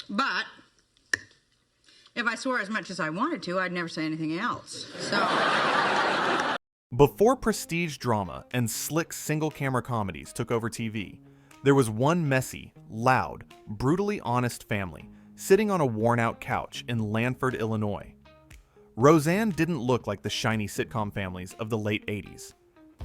But if I swore as much as I wanted to, I'd never say anything else. So... Before prestige drama and slick single-camera comedies took over TV, there was one messy, loud, brutally honest family sitting on a worn-out couch in Lanford, Illinois. Roseanne didn't look like the shiny sitcom families of the late 80s.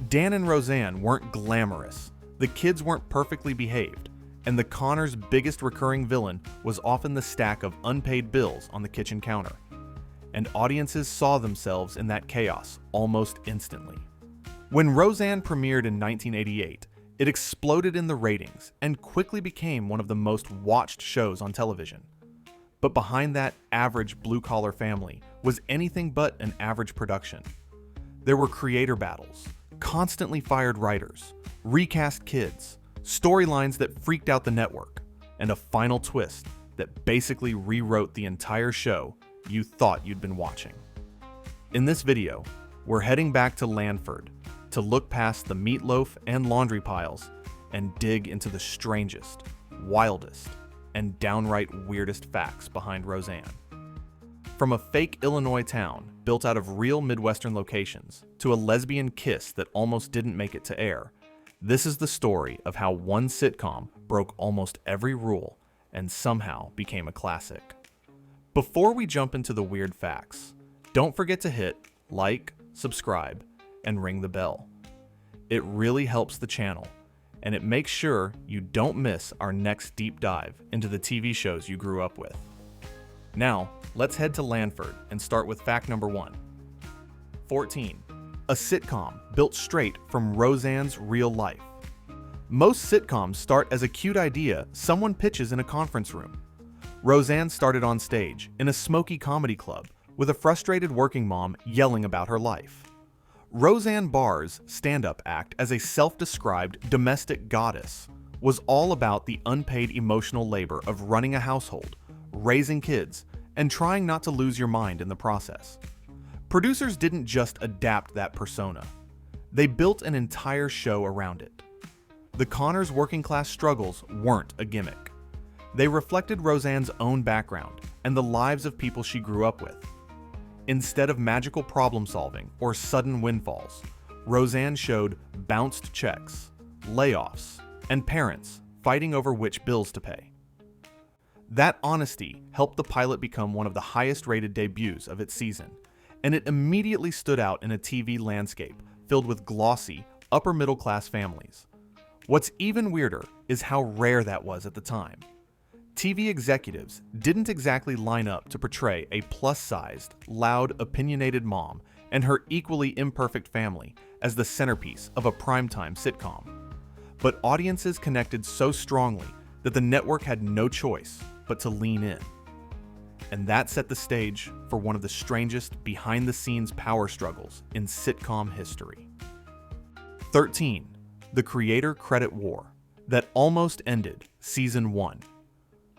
Dan and Roseanne weren't glamorous, the kids weren't perfectly behaved, and the Conners' biggest recurring villain was often the stack of unpaid bills on the kitchen counter. And audiences saw themselves in that chaos almost instantly. When Roseanne premiered in 1988, it exploded in the ratings and quickly became one of the most watched shows on television. But behind that average blue-collar family was anything but an average production. There were creator battles, constantly fired writers, recast kids, storylines that freaked out the network, and a final twist that basically rewrote the entire show you thought you'd been watching. In this video, we're heading back to Lanford to look past the meatloaf and laundry piles and dig into the strangest, wildest, and downright weirdest facts behind Roseanne. From a fake Illinois town built out of real Midwestern locations to a lesbian kiss that almost didn't make it to air, this is the story of how one sitcom broke almost every rule and somehow became a classic. Before we jump into the weird facts, don't forget to hit like, subscribe, and ring the bell. It really helps the channel, and it makes sure you don't miss our next deep dive into the TV shows you grew up with. Now, let's head to Lanford and start with fact number 1. 14. A sitcom built straight from Roseanne's real life. Most sitcoms start as a cute idea someone pitches in a conference room. Roseanne started on stage in a smoky comedy club with a frustrated working mom yelling about her life. Roseanne Barr's stand-up act as a self-described domestic goddess was all about the unpaid emotional labor of running a household, raising kids, and trying not to lose your mind in the process. Producers didn't just adapt that persona. They built an entire show around it. The Conners' working-class struggles weren't a gimmick. They reflected Roseanne's own background and the lives of people she grew up with. Instead of magical problem-solving or sudden windfalls, Roseanne showed bounced checks, layoffs, and parents fighting over which bills to pay. That honesty helped the pilot become one of the highest-rated debuts of its season, and it immediately stood out in a TV landscape filled with glossy, upper-middle-class families. What's even weirder is how rare that was at the time. TV executives didn't exactly line up to portray a plus-sized, loud, opinionated mom and her equally imperfect family as the centerpiece of a primetime sitcom. But audiences connected so strongly that the network had no choice but to lean in. And that set the stage for one of the strangest behind-the-scenes power struggles in sitcom history. 13. The Creator Credit War that almost ended Season 1.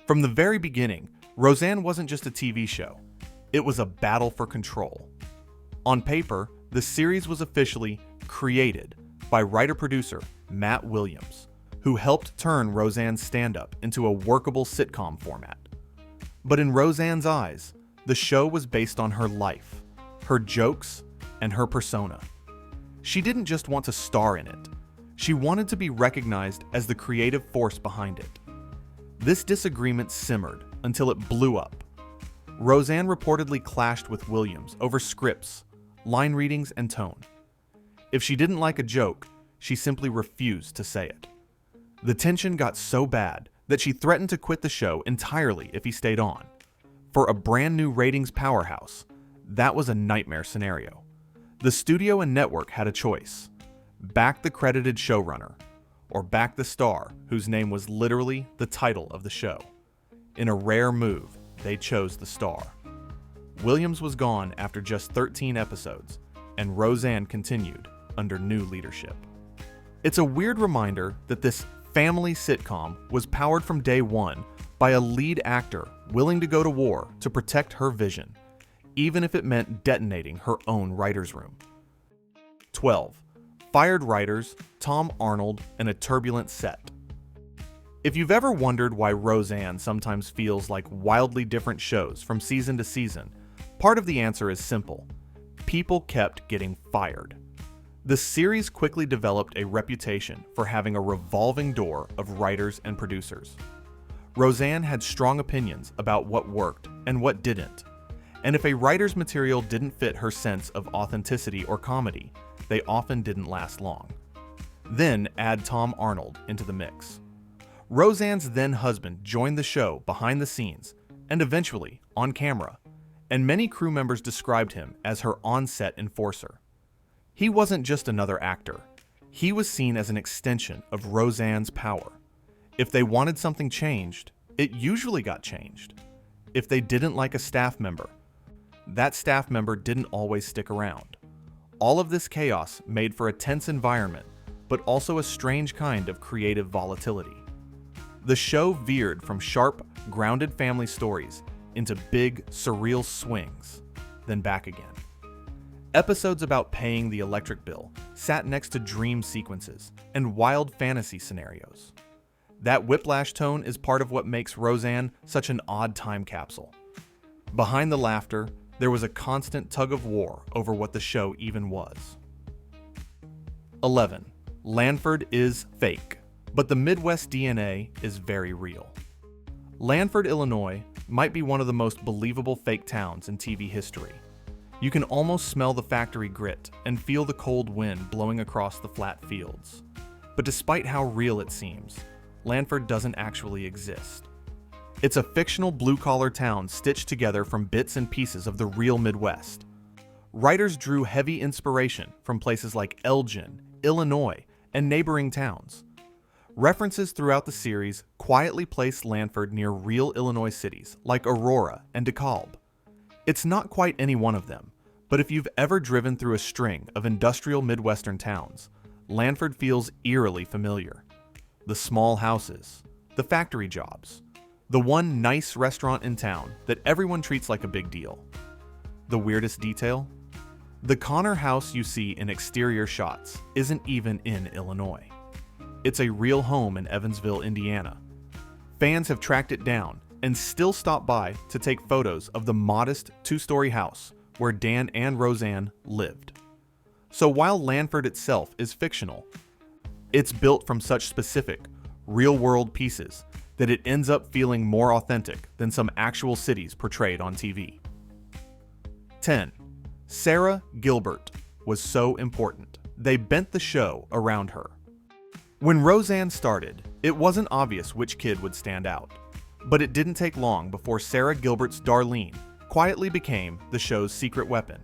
From the very beginning, Roseanne wasn't just a TV show. It was a battle for control. On paper, the series was officially created by writer-producer Matt Williams, who helped turn Roseanne's stand-up into a workable sitcom format. But in Roseanne's eyes, the show was based on her life, her jokes, and her persona. She didn't just want to star in it. She wanted to be recognized as the creative force behind it. This disagreement simmered until it blew up. Roseanne reportedly clashed with Williams over scripts, line readings, and tone. If she didn't like a joke, she simply refused to say it. The tension got so bad that she threatened to quit the show entirely if he stayed on. For a brand new ratings powerhouse, that was a nightmare scenario. The studio and network had a choice: back the credited showrunner, or back the star whose name was literally the title of the show. In a rare move, they chose the star. Williams was gone after just 13 episodes, and Roseanne continued under new leadership. It's a weird reminder that this family sitcom was powered from day one by a lead actor willing to go to war to protect her vision, even if it meant detonating her own writer's room. 12. Fired writers, Tom Arnold, and a turbulent set. If you've ever wondered why Roseanne sometimes feels like wildly different shows from season to season, part of the answer is simple. People kept getting fired. The series quickly developed a reputation for having a revolving door of writers and producers. Roseanne had strong opinions about what worked and what didn't, and if a writer's material didn't fit her sense of authenticity or comedy, they often didn't last long. Then add Tom Arnold into the mix. Roseanne's then-husband joined the show behind the scenes and eventually on camera, and many crew members described him as her on-set enforcer. He wasn't just another actor. He was seen as an extension of Roseanne's power. If they wanted something changed, it usually got changed. If they didn't like a staff member, that staff member didn't always stick around. All of this chaos made for a tense environment, but also a strange kind of creative volatility. The show veered from sharp, grounded family stories into big, surreal swings, then back again. Episodes about paying the electric bill sat next to dream sequences and wild fantasy scenarios. That whiplash tone is part of what makes Roseanne such an odd time capsule. Behind the laughter, there was a constant tug of war over what the show even was. 11. Lanford is fake, but the Midwest DNA is very real. Lanford, Illinois might be one of the most believable fake towns in TV history. You can almost smell the factory grit and feel the cold wind blowing across the flat fields. But despite how real it seems, Lanford doesn't actually exist. It's a fictional blue-collar town stitched together from bits and pieces of the real Midwest. Writers drew heavy inspiration from places like Elgin, Illinois, and neighboring towns. References throughout the series quietly place Lanford near real Illinois cities like Aurora and DeKalb. It's not quite any one of them, but if you've ever driven through a string of industrial Midwestern towns, Lanford feels eerily familiar. The small houses, the factory jobs, the one nice restaurant in town that everyone treats like a big deal. The weirdest detail? The Conner house you see in exterior shots isn't even in Illinois. It's a real home in Evansville, Indiana. Fans have tracked it down and still stop by to take photos of the modest two-story house where Dan and Roseanne lived. So while Lanford itself is fictional, it's built from such specific, real-world pieces that it ends up feeling more authentic than some actual cities portrayed on TV. 10. Sara Gilbert was so important. They bent the show around her. When Roseanne started, it wasn't obvious which kid would stand out. But it didn't take long before Sara Gilbert's Darlene quietly became the show's secret weapon.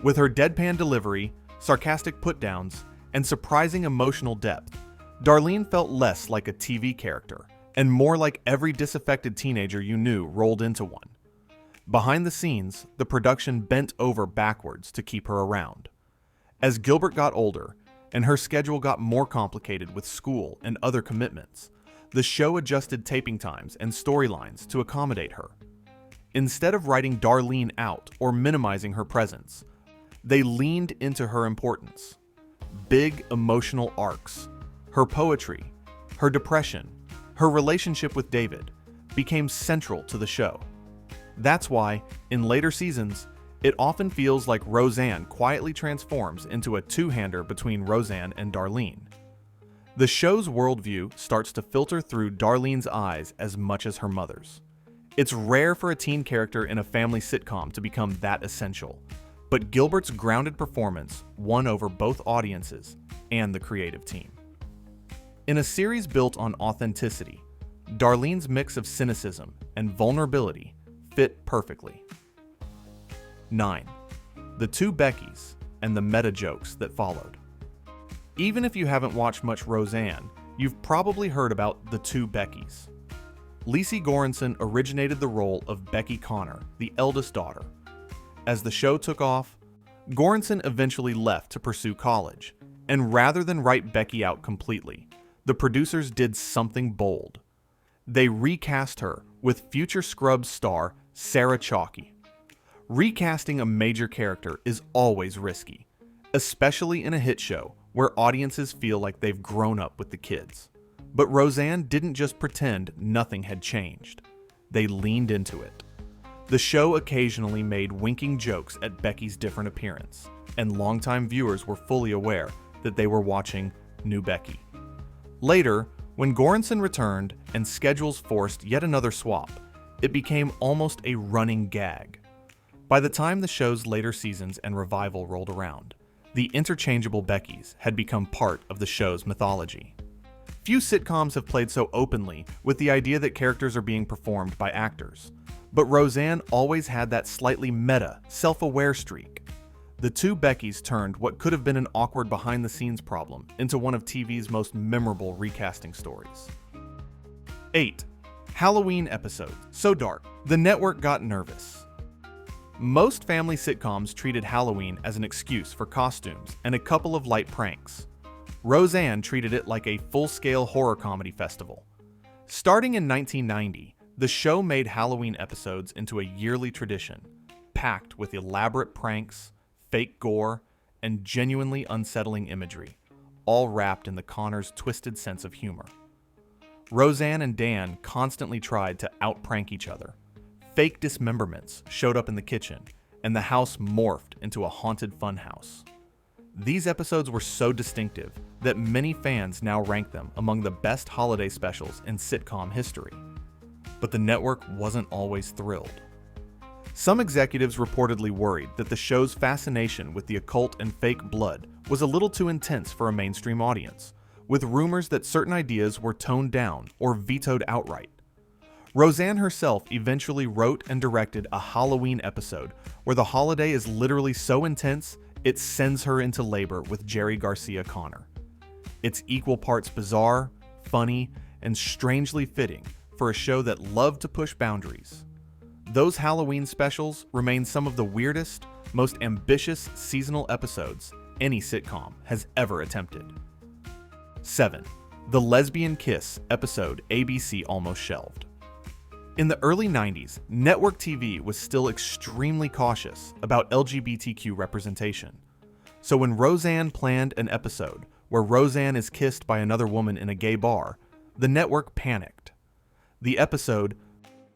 With her deadpan delivery, sarcastic put-downs, and surprising emotional depth, Darlene felt less like a TV character and more like every disaffected teenager you knew rolled into one. Behind the scenes, the production bent over backwards to keep her around. As Gilbert got older, and her schedule got more complicated with school and other commitments, the show adjusted taping times and storylines to accommodate her. Instead of writing Darlene out or minimizing her presence, they leaned into her importance. Big emotional arcs, her poetry, her depression, her relationship with David became central to the show. That's why, in later seasons, it often feels like Roseanne quietly transforms into a two-hander between Roseanne and Darlene. The show's worldview starts to filter through Darlene's eyes as much as her mother's. It's rare for a teen character in a family sitcom to become that essential, but Gilbert's grounded performance won over both audiences and the creative team. In a series built on authenticity, Darlene's mix of cynicism and vulnerability fit perfectly. 9. The two Beckys and the meta jokes that followed. Even if you haven't watched much Roseanne, you've probably heard about the two Beckys. Lisi Goranson originated the role of Becky Conner, the eldest daughter. As the show took off, Goranson eventually left to pursue college, and rather than write Becky out completely, the producers did something bold. They recast her with future Scrubs star Sarah Chalky. Recasting a major character is always risky, especially in a hit show where audiences feel like they've grown up with the kids. But Roseanne didn't just pretend nothing had changed. They leaned into it. The show occasionally made winking jokes at Becky's different appearance, and longtime viewers were fully aware that they were watching New Becky. Later, when Goranson returned and schedules forced yet another swap, it became almost a running gag. By the time the show's later seasons and revival rolled around, the interchangeable Beckys had become part of the show's mythology. Few sitcoms have played so openly with the idea that characters are being performed by actors, but Roseanne always had that slightly meta, self-aware streak. The two Beckys turned what could have been an awkward behind-the-scenes problem into one of TV's most memorable recasting stories. 8. Halloween episode. So dark, the network got nervous. Most family sitcoms treated Halloween as an excuse for costumes and a couple of light pranks. Roseanne treated it like a full-scale horror comedy festival. Starting in 1990, the show made Halloween episodes into a yearly tradition, packed with elaborate pranks, fake gore, and genuinely unsettling imagery, all wrapped in the Conners' twisted sense of humor. Roseanne and Dan constantly tried to out-prank each other. Fake dismemberments showed up in the kitchen, and the house morphed into a haunted funhouse. These episodes were so distinctive that many fans now rank them among the best holiday specials in sitcom history. But the network wasn't always thrilled. Some executives reportedly worried that the show's fascination with the occult and fake blood was a little too intense for a mainstream audience, with rumors that certain ideas were toned down or vetoed outright. Roseanne herself eventually wrote and directed a Halloween episode where the holiday is literally so intense it sends her into labor with Jerry Garcia Conner. It's equal parts bizarre, funny, and strangely fitting for a show that loved to push boundaries. Those Halloween specials remain some of the weirdest, most ambitious seasonal episodes any sitcom has ever attempted. 7. The Lesbian Kiss episode ABC almost shelved. In the early 90s, network TV was still extremely cautious about LGBTQ representation. So when Roseanne planned an episode where Roseanne is kissed by another woman in a gay bar, the network panicked. The episode,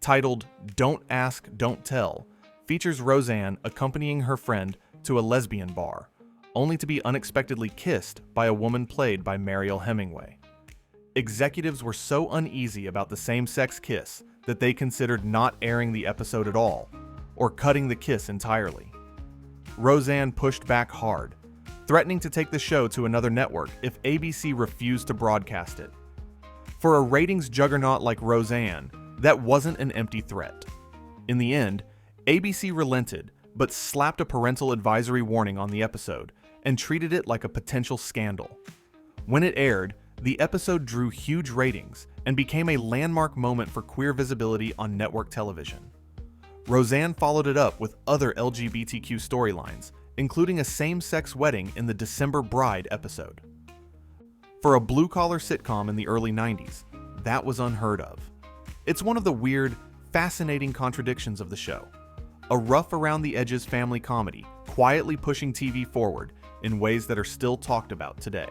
titled Don't Ask, Don't Tell, features Roseanne accompanying her friend to a lesbian bar, only to be unexpectedly kissed by a woman played by Mariel Hemingway. Executives were so uneasy about the same-sex kiss that they considered not airing the episode at all, or cutting the kiss entirely. Roseanne pushed back hard, threatening to take the show to another network if ABC refused to broadcast it. For a ratings juggernaut like Roseanne, that wasn't an empty threat. In the end, ABC relented, but slapped a parental advisory warning on the episode and treated it like a potential scandal. When it aired, the episode drew huge ratings and became a landmark moment for queer visibility on network television. Roseanne followed it up with other LGBTQ storylines, including a same-sex wedding in the December Bride episode. For a blue-collar sitcom in the early 90s, that was unheard of. It's one of the weird, fascinating contradictions of the show. A rough-around-the-edges family comedy, quietly pushing TV forward in ways that are still talked about today.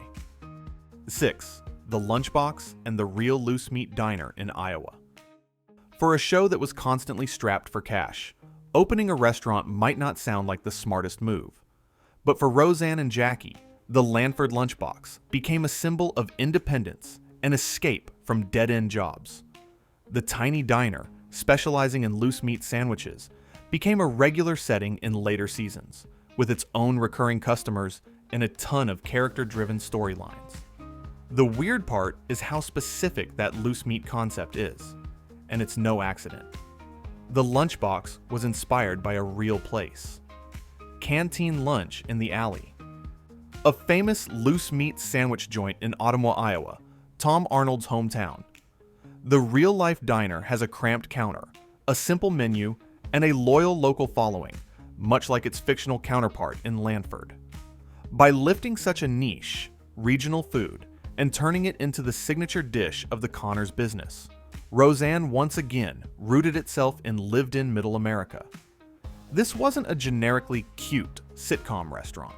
6. The Lunchbox and the Real Loose Meat Diner in Iowa. For a show that was constantly strapped for cash, opening a restaurant might not sound like the smartest move. But for Roseanne and Jackie, the Lanford Lunchbox became a symbol of independence and escape from dead-end jobs. The tiny diner, specializing in loose meat sandwiches, became a regular setting in later seasons, with its own recurring customers and a ton of character-driven storylines. The weird part is how specific that loose meat concept is, and it's no accident. The Lunchbox was inspired by a real place. Canteen Lunch in the Alley. A famous loose meat sandwich joint in Ottumwa, Iowa, Tom Arnold's hometown. The real-life diner has a cramped counter, a simple menu, and a loyal local following, much like its fictional counterpart in Lanford. By lifting such a niche, regional food, and turning it into the signature dish of the Conners business, Roseanne once again rooted itself in lived-in Middle America. This wasn't a generically cute sitcom restaurant.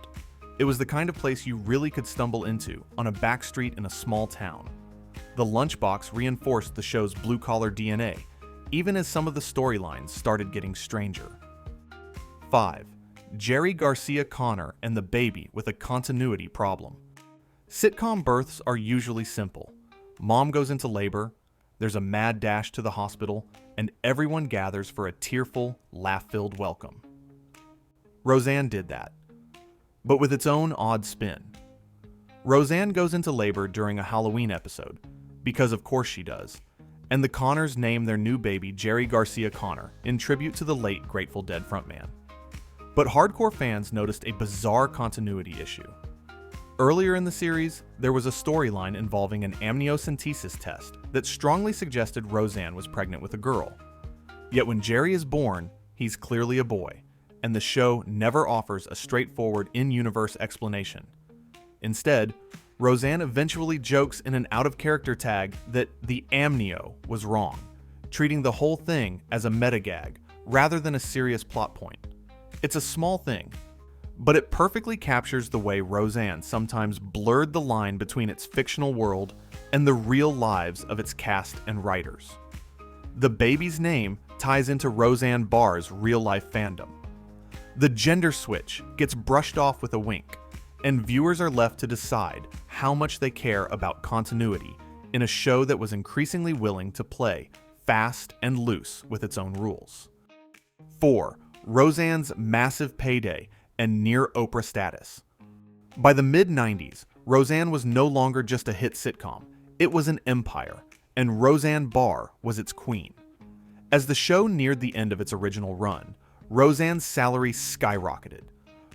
It was the kind of place you really could stumble into on a back street in a small town. the Lunchbox reinforced the show's blue-collar DNA, even as some of the storylines started getting stranger. 5. Jerry Garcia Conner and the baby with a continuity problem. Sitcom births are usually simple. Mom goes into labor, there's a mad dash to the hospital, and everyone gathers for a tearful, laugh-filled welcome. Roseanne did that, but with its own odd spin. Roseanne goes into labor during a Halloween episode, because of course she does, and the Conners name their new baby Jerry Garcia Conner in tribute to the late Grateful Dead frontman. But hardcore fans noticed a bizarre continuity issue. Earlier in the series, there was a storyline involving an amniocentesis test that strongly suggested Roseanne was pregnant with a girl. Yet when Jerry is born, he's clearly a boy, and the show never offers a straightforward in-universe explanation. Instead, Roseanne eventually jokes in an out-of-character tag that the amnio was wrong, treating the whole thing as a meta-gag rather than a serious plot point. It's a small thing, but it perfectly captures the way Roseanne sometimes blurred the line between its fictional world and the real lives of its cast and writers. The baby's name ties into Roseanne Barr's real-life fandom. The gender switch gets brushed off with a wink, and viewers are left to decide how much they care about continuity in a show that was increasingly willing to play fast and loose with its own rules. 4. Roseanne's massive payday and near Oprah status. By the mid-90s, Roseanne was no longer just a hit sitcom, it was an empire, and Roseanne Barr was its queen. As the show neared the end of its original run, Roseanne's salary skyrocketed.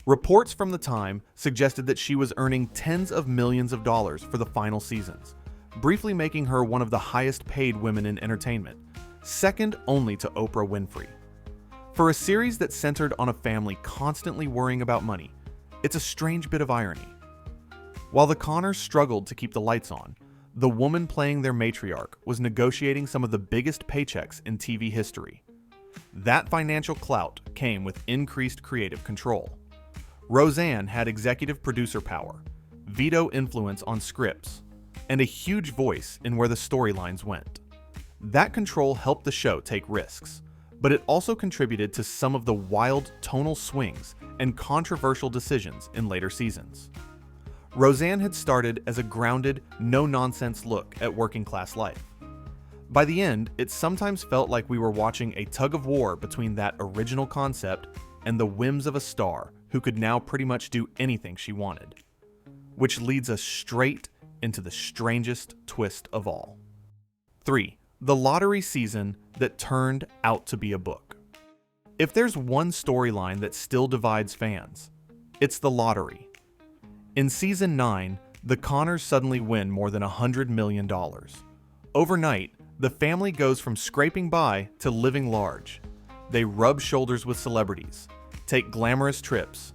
Reports from the time suggested that she was earning tens of millions of dollars for the final seasons, briefly making her one of the highest paid women in entertainment, second only to Oprah Winfrey. For a series that centered on a family constantly worrying about money, it's a strange bit of irony. While the Conners struggled to keep the lights on, the woman playing their matriarch was negotiating some of the biggest paychecks in TV history. That financial clout came with increased creative control. Roseanne had executive producer power, veto influence on scripts, and a huge voice in where the storylines went. That control helped the show take risks, but it also contributed to some of the wild tonal swings and controversial decisions in later seasons. Roseanne had started as a grounded, no-nonsense look at working-class life. By the end, it sometimes felt like we were watching a tug-of-war between that original concept and the whims of a star who could now pretty much do anything she wanted. Which leads us straight into the strangest twist of all. 3. The lottery season that turned out to be a book. If there's one storyline that still divides fans, it's the lottery. In season 9, the Conners suddenly win more than $100 million. Overnight, the family goes from scraping by to living large. They rub shoulders with celebrities, take glamorous trips,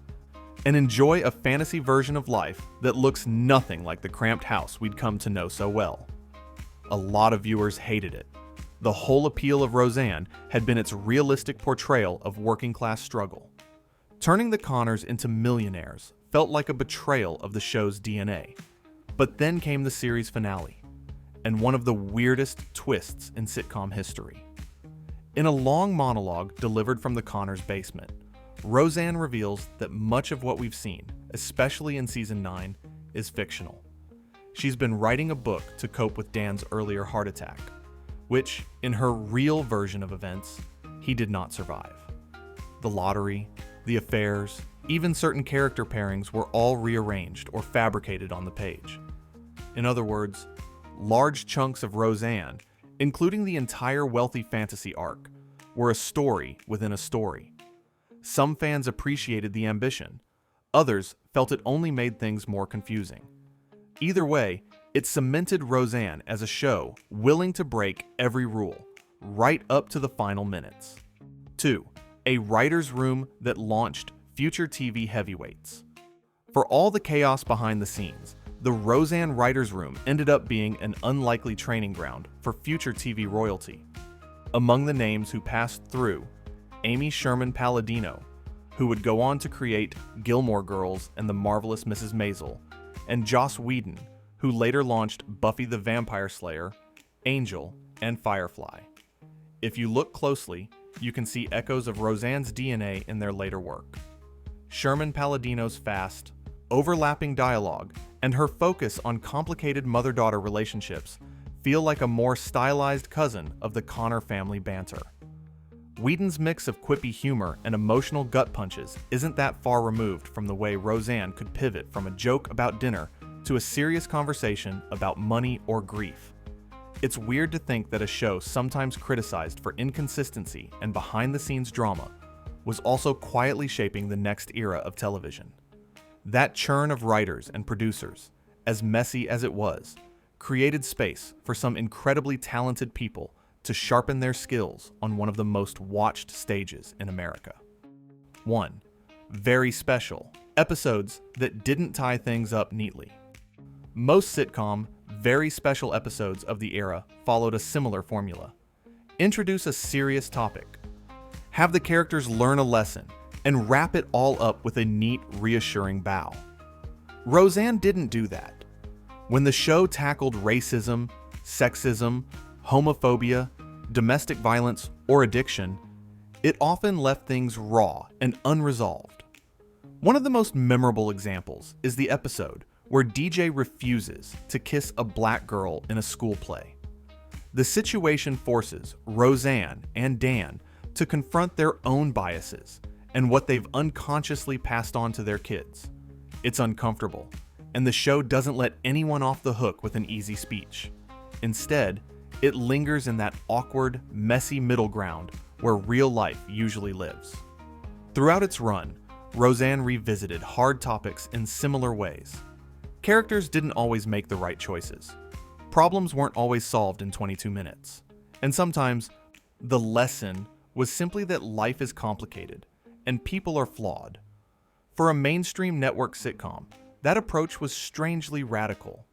and enjoy a fantasy version of life that looks nothing like the cramped house we'd come to know so well. A lot of viewers hated it. The whole appeal of Roseanne had been its realistic portrayal of working-class struggle. Turning the Conners into millionaires felt like a betrayal of the show's DNA. But then came the series finale, and one of the weirdest twists in sitcom history. In a long monologue delivered from the Conners' basement, Roseanne reveals that much of what we've seen, especially in season 9, is fictional. She's been writing a book to cope with Dan's earlier heart attack, which, in her real version of events, he did not survive. The lottery, the affairs, even certain character pairings were all rearranged or fabricated on the page. In other words, large chunks of Roseanne, including the entire wealthy fantasy arc, were a story within a story. Some fans appreciated the ambition, others felt it only made things more confusing. Either way, it cemented Roseanne as a show willing to break every rule, right up to the final minutes. 2. A writer's room that launched future TV heavyweights. For all the chaos behind the scenes, the Roseanne writer's room ended up being an unlikely training ground for future TV royalty. Among the names who passed through, Amy Sherman Palladino, who would go on to create Gilmore Girls and The Marvelous Mrs. Maisel, and Joss Whedon, who later launched Buffy the Vampire Slayer, Angel, and Firefly. If you look closely, you can see echoes of Roseanne's DNA in their later work. Sherman Palladino's fast, overlapping dialogue, and her focus on complicated mother-daughter relationships feel like a more stylized cousin of the Conner family banter. Whedon's mix of quippy humor and emotional gut punches isn't that far removed from the way Roseanne could pivot from a joke about dinner to a serious conversation about money or grief. It's weird to think that a show sometimes criticized for inconsistency and behind-the-scenes drama was also quietly shaping the next era of television. That churn of writers and producers, as messy as it was, created space for some incredibly talented people to sharpen their skills on one of the most watched stages in America. 1. Very special episodes that didn't tie things up neatly. Most sitcom, very special episodes of the era followed a similar formula. Introduce a serious topic, have the characters learn a lesson, and wrap it all up with a neat, reassuring bow. Roseanne didn't do that. When the show tackled racism, sexism, homophobia, domestic violence, or addiction, it often left things raw and unresolved. One of the most memorable examples is the episode where DJ refuses to kiss a black girl in a school play. The situation forces Roseanne and Dan to confront their own biases and what they've unconsciously passed on to their kids. It's uncomfortable, and the show doesn't let anyone off the hook with an easy speech. Instead, it lingers in that awkward, messy middle ground where real life usually lives. Throughout its run, Roseanne revisited hard topics in similar ways. Characters didn't always make the right choices. Problems weren't always solved in 22 minutes. And sometimes, the lesson was simply that life is complicated, and people are flawed. For a mainstream network sitcom, that approach was strangely radical.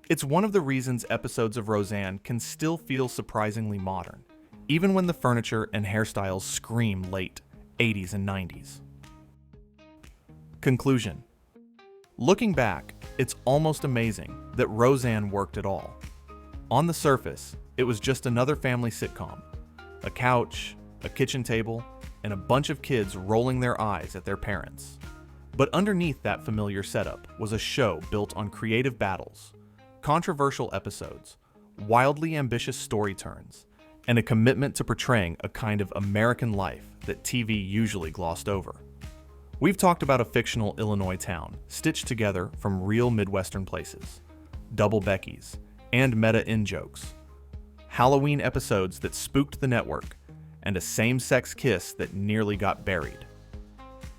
It's one of the reasons episodes of Roseanne can still feel surprisingly modern, even when the furniture and hairstyles scream late 80s and 90s. Conclusion. Looking back, it's almost amazing that Roseanne worked at all. On the surface, it was just another family sitcom. A couch, a kitchen table, and a bunch of kids rolling their eyes at their parents. But underneath that familiar setup was a show built on creative battles, controversial episodes, wildly ambitious story turns, and a commitment to portraying a kind of American life that TV usually glossed over. We've talked about a fictional Illinois town stitched together from real Midwestern places, double Beckys, and meta in-jokes, Halloween episodes that spooked the network, and a same-sex kiss that nearly got buried.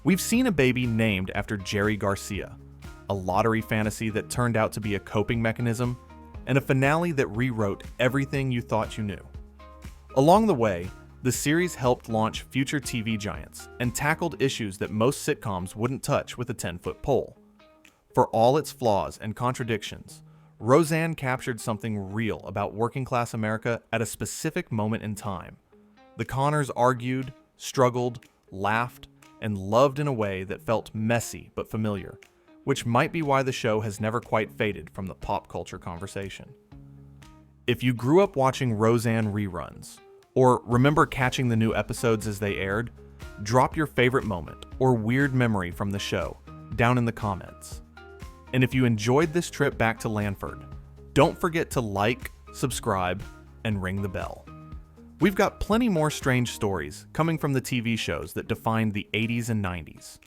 We've seen a baby named after Jerry Garcia, a lottery fantasy that turned out to be a coping mechanism, and a finale that rewrote everything you thought you knew. Along the way, the series helped launch future TV giants and tackled issues that most sitcoms wouldn't touch with a 10-foot pole. For all its flaws and contradictions, Roseanne captured something real about working-class America at a specific moment in time. The Conners argued, struggled, laughed, and loved in a way that felt messy but familiar, which might be why the show has never quite faded from the pop culture conversation. If you grew up watching Roseanne reruns, or remember catching the new episodes as they aired, drop your favorite moment or weird memory from the show down in the comments. And if you enjoyed this trip back to Lanford, don't forget to like, subscribe, and ring the bell. We've got plenty more strange stories coming from the TV shows that defined the 80s and 90s.